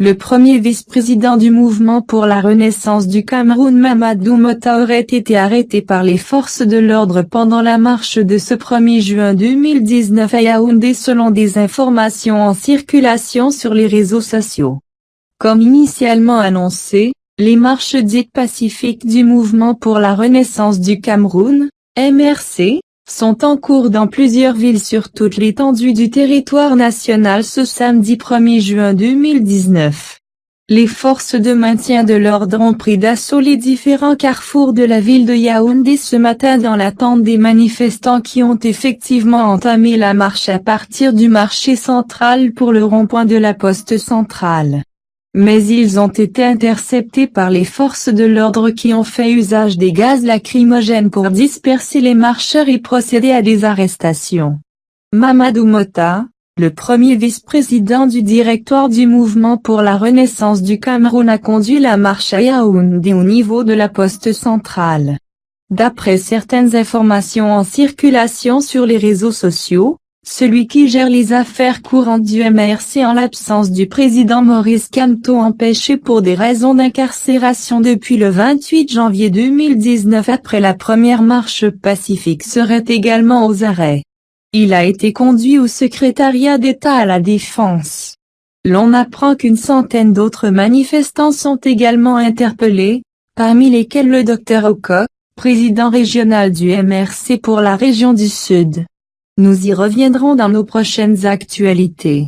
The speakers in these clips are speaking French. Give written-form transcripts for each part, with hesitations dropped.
Le premier vice-président du mouvement pour la renaissance du Cameroun, Mamadou Mota, aurait été arrêté par les forces de l'ordre pendant la marche de ce 1er juin 2019 à Yaoundé selon des informations en circulation sur les réseaux sociaux. Comme initialement annoncé, les marches dites pacifiques du mouvement pour la renaissance du Cameroun, MRC, sont en cours dans plusieurs villes sur toute l'étendue du territoire national ce samedi 1er juin 2019. Les forces de maintien de l'ordre ont pris d'assaut les différents carrefours de la ville de Yaoundé ce matin dans l'attente des manifestants qui ont effectivement entamé la marche à partir du marché central pour le rond-point de la poste centrale. Mais ils ont été interceptés par les forces de l'ordre qui ont fait usage des gaz lacrymogènes pour disperser les marcheurs et procéder à des arrestations. Mamadou Mota, le premier vice-président du directoire du mouvement pour la renaissance du Cameroun, a conduit la marche à Yaoundé au niveau de la poste centrale. D'après certaines informations en circulation sur les réseaux sociaux, celui qui gère les affaires courantes du MRC en l'absence du président Maurice Kamto, empêché pour des raisons d'incarcération depuis le 28 janvier 2019 après la première marche pacifique, serait également aux arrêts. Il a été conduit au secrétariat d'État à la Défense. L'on apprend qu'une centaine d'autres manifestants sont également interpellés, parmi lesquels le Dr Oko, président régional du MRC pour la région du Sud. Nous y reviendrons dans nos prochaines actualités.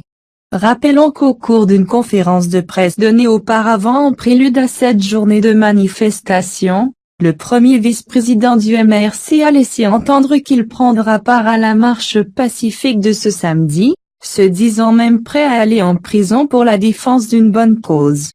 Rappelons qu'au cours d'une conférence de presse donnée auparavant en prélude à cette journée de manifestation, le premier vice-président du MRC a laissé entendre qu'il prendra part à la marche pacifique de ce samedi, se disant même prêt à aller en prison pour la défense d'une bonne cause.